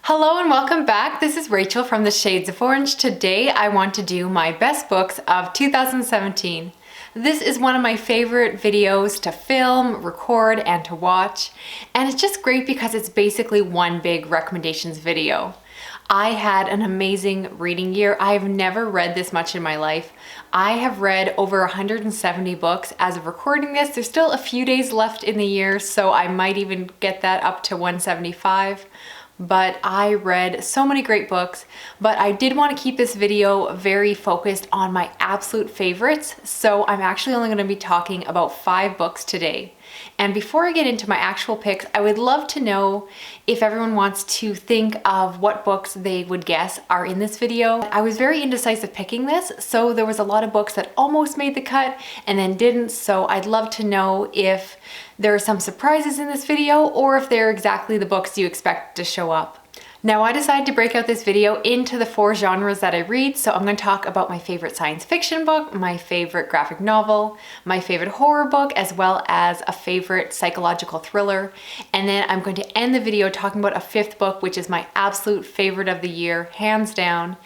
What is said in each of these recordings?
Hello and welcome back. This is Rachel from the Shades of Orange. Today I want to do my best books of 2017. This is one of my favorite videos to film, record, and to watch. And it's just great because it's basically one big recommendations video. I had an amazing reading year. I have never read this much in my life. I have read over 170 books as of recording this. There's still a few days left in the year, so I might even get that up to 175. But I read so many great books, but I did want to keep this video very focused on my absolute favorites. So I'm actually only going to be talking about 5 books today. And before I get into my actual picks, I would love to know if everyone wants to think of what books they would guess are in this video. I was very indecisive picking this, so there was a lot of books that almost made the cut and then didn't. So I'd love to know if there are some surprises in this video or if they're exactly the books you expect to show up. Now I decided to break out this video into the 4 genres that I read. So I'm going to talk about my favorite science fiction book, my favorite graphic novel, my favorite horror book, as well as a favorite psychological thriller. And then I'm going to end the video talking about a 5th book, which is my absolute favorite of the year, hands down.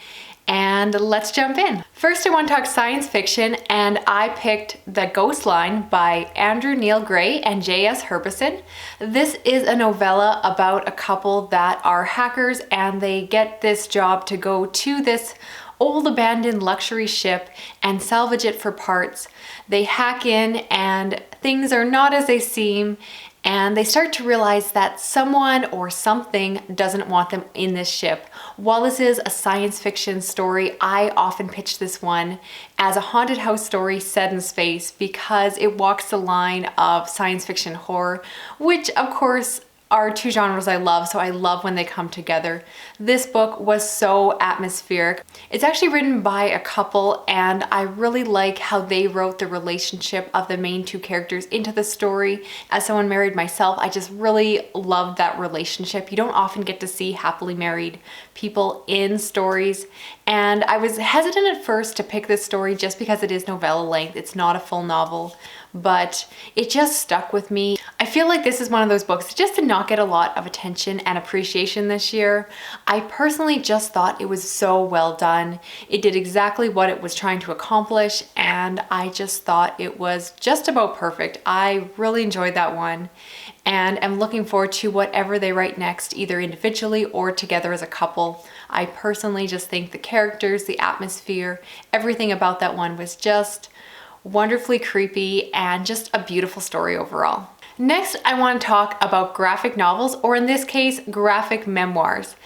And let's jump in. First, I want to talk science fiction, and I picked The Ghost Line by Andrew Neil Gray and J.S. Harbison. This is a novella about a couple that are hackers, and they get this job to go to this old abandoned luxury ship and salvage it for parts. They hack in and things are not as they seem, and they start to realize that someone or something doesn't want them in this ship. While this is a science fiction story, I often pitch this one as a haunted house story set in space because it walks the line of science fiction horror, which of course are 2 genres I love, so I love when they come together. This book was so atmospheric. It's actually written by a couple, and I really like how they wrote the relationship of the main 2 characters into the story. As someone married myself, I just really love that relationship. You don't often get to see happily married people in stories, and I was hesitant at first to pick this story just because it is novella length. It's not a full novel, but it just stuck with me. I feel like this is one of those books that just did not get a lot of attention and appreciation this year. I personally just thought it was so well done. It did exactly what it was trying to accomplish, and I just thought it was just about perfect. I really enjoyed that one, and I'm looking forward to whatever they write next, either individually or together as a couple. I personally just think the characters, the atmosphere, everything about that one was just wonderfully creepy and just a beautiful story overall. Next, I want to talk about graphic novels, or in this case, graphic memoirs.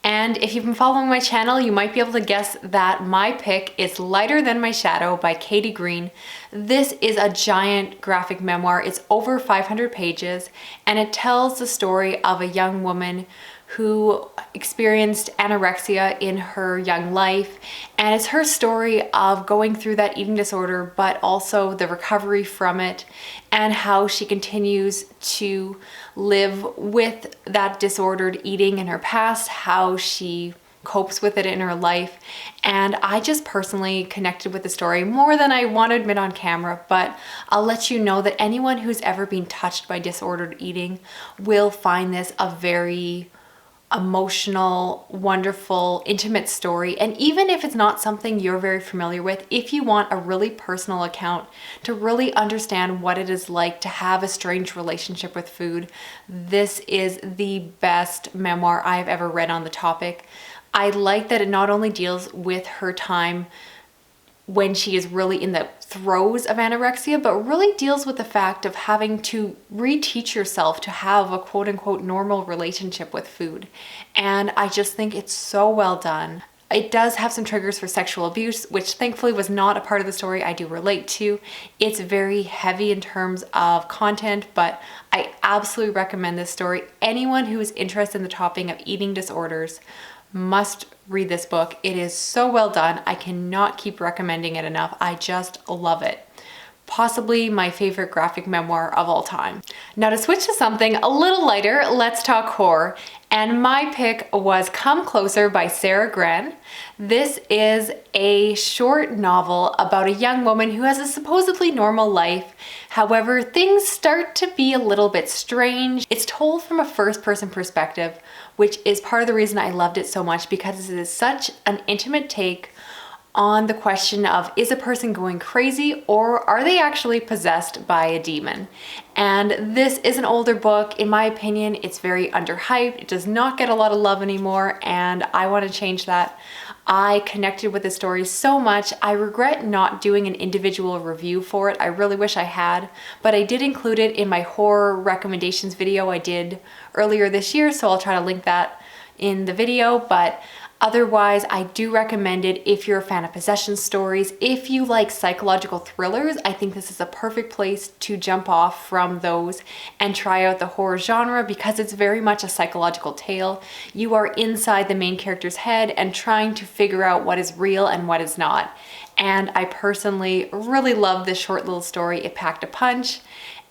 And if you've been following my channel, you might be able to guess that my pick is Lighter Than My Shadow by Katie Green. This is a giant graphic memoir. It's over 500 pages, and it tells the story of a young woman who experienced anorexia in her young life. And it's her story of going through that eating disorder, but also the recovery from it and how she continues to live with that disordered eating in her past, how she copes with it in her life. And I just personally connected with the story more than I want to admit on camera, but I'll let you know that anyone who's ever been touched by disordered eating will find this a very emotional, wonderful, intimate story. And even if it's not something you're very familiar with, if you want a really personal account to really understand what it is like to have a strange relationship with food, this is the best memoir I've ever read on the topic. I like that it not only deals with her time when she is really in the throes of anorexia, but really deals with the fact of having to reteach yourself to have a quote unquote normal relationship with food. And I just think it's so well done. It does have some triggers for sexual abuse, which thankfully was not a part of the story I do relate to. It's very heavy in terms of content, but I absolutely recommend this story. Anyone who is interested in the topic of eating disorders must read this book. It is so well done. I cannot keep recommending it enough. I just love it. Possibly my favorite graphic memoir of all time. Now to switch to something a little lighter, let's talk horror. And my pick was Come Closer by Sarah Gran. This is a short novel about a young woman who has a supposedly normal life. However, things start to be a little bit strange. It's told from a first-person perspective, which is part of the reason I loved it so much, because it is such an intimate take on the question of, is a person going crazy or are they actually possessed by a demon? And this is an older book. In my opinion, it's very underhyped. It does not get a lot of love anymore, and I want to change that. I connected with the story so much. I regret not doing an individual review for it. I really wish I had, but I did include it in my horror recommendations video I did earlier this year, so I'll try to link that in the video. But otherwise, I do recommend it if you're a fan of possession stories. If you like psychological thrillers, I think this is a perfect place to jump off from those and try out the horror genre, because it's very much a psychological tale. You are inside the main character's head and trying to figure out what is real and what is not. And I personally really loved this short little story. It packed a punch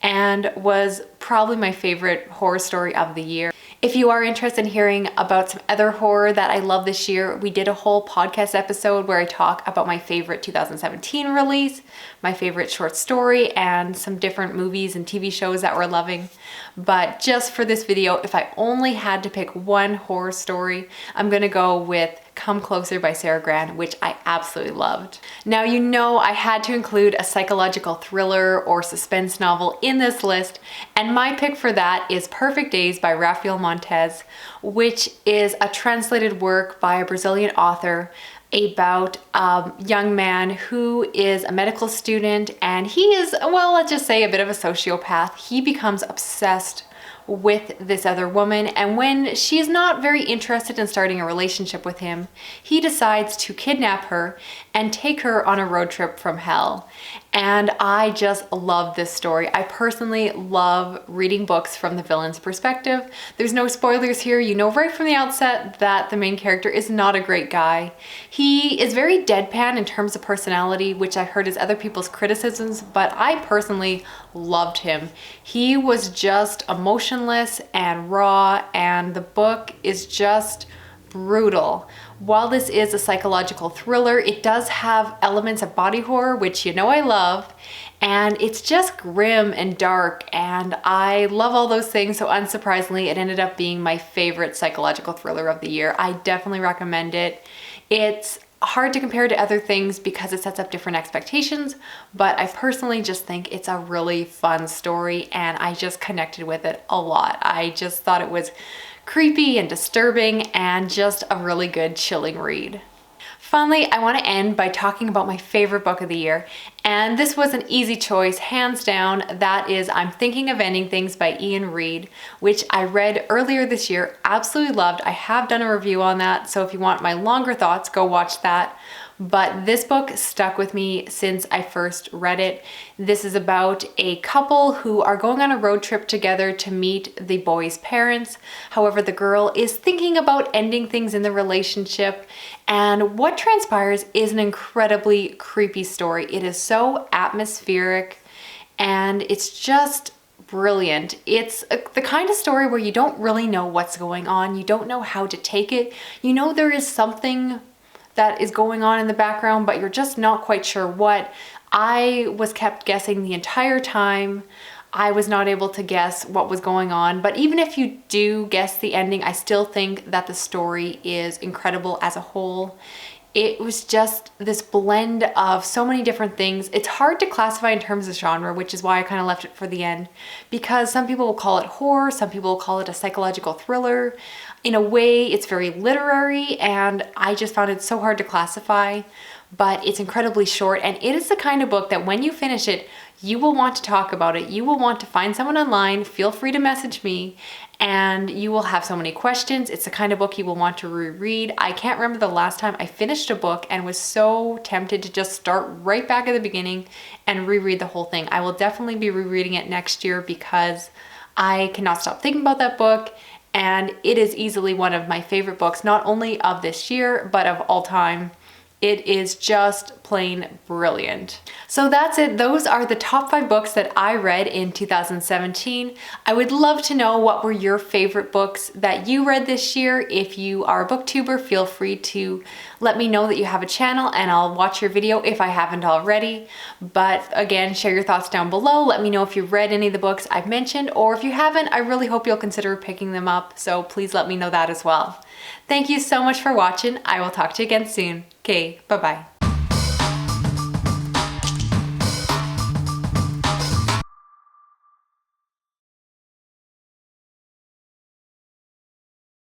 and was probably my favorite horror story of the year. If you are interested in hearing about some other horror that I love this year, we did a whole podcast episode where I talk about my favorite 2017 release, my favorite short story, and some different movies and TV shows that we're loving. But just for this video, if I only had to pick one horror story, I'm gonna go with Come Closer by Sarah Gran, which I absolutely loved. Now, you know I had to include a psychological thriller or suspense novel in this list, and my pick for that is Perfect Days by Rafael Montes, which is a translated work by a Brazilian author about a young man who is a medical student, and he is, well, let's just say a bit of a sociopath. He becomes obsessed with this other woman, and when she's not very interested in starting a relationship with him, he decides to kidnap her and take her on a road trip from hell. And I just love this story. I personally love reading books from the villain's perspective. There's no spoilers here. You know right from the outset that the main character is not a great guy. He is very deadpan in terms of personality, which I heard is other people's criticisms, but I personally loved him. He was just emotionless and raw, and the book is just brutal. While this is a psychological thriller, it does have elements of body horror, which you know I love, and it's just grim and dark, and I love all those things, so unsurprisingly, it ended up being my favorite psychological thriller of the year. I definitely recommend it. It's hard to compare to other things because it sets up different expectations, but I personally just think it's a really fun story, and I just connected with it a lot. I just thought it was creepy and disturbing and just a really good chilling read. Finally, I want to end by talking about my favorite book of the year, and this was an easy choice, hands down. That is I'm Thinking of Ending Things by Ian Reid, which I read earlier this year, absolutely loved. I have done a review on that, so if you want my longer thoughts, go watch that. But this book stuck with me since I first read it. This is about a couple who are going on a road trip together to meet the boy's parents. However, the girl is thinking about ending things in the relationship, and what transpires is an incredibly creepy story. It is so atmospheric, and it's just brilliant. It's the kind of story where you don't really know what's going on. You don't know how to take it. You know there is something that is going on in the background, but you're just not quite sure what. I was kept guessing the entire time. I was not able to guess what was going on, but even if you do guess the ending, I still think that the story is incredible as a whole. It was just this blend of so many different things. It's hard to classify in terms of genre, which is why I kind of left it for the end, because some people will call it horror, some people will call it a psychological thriller. In a way, it's very literary, and I just found it so hard to classify, but it's incredibly short, and it is the kind of book that when you finish it, you will want to talk about it. You will want to find someone online, feel free to message me, and you will have so many questions. It's the kind of book you will want to reread. I can't remember the last time I finished a book and was so tempted to just start right back at the beginning and reread the whole thing. I will definitely be rereading it next year because I cannot stop thinking about that book, and it is easily one of my favorite books, not only of this year, but of all time. It is just plain brilliant. So that's it. Those are the top 5 books that I read in 2017. I would love to know what were your favorite books that you read this year. If you are a booktuber, feel free to let me know that you have a channel and I'll watch your video if I haven't already. But again, share your thoughts down below. Let me know if you've read any of the books I've mentioned, or if you haven't, I really hope you'll consider picking them up. So please let me know that as well. Thank you so much for watching. I will talk to you again soon. Okay, bye-bye.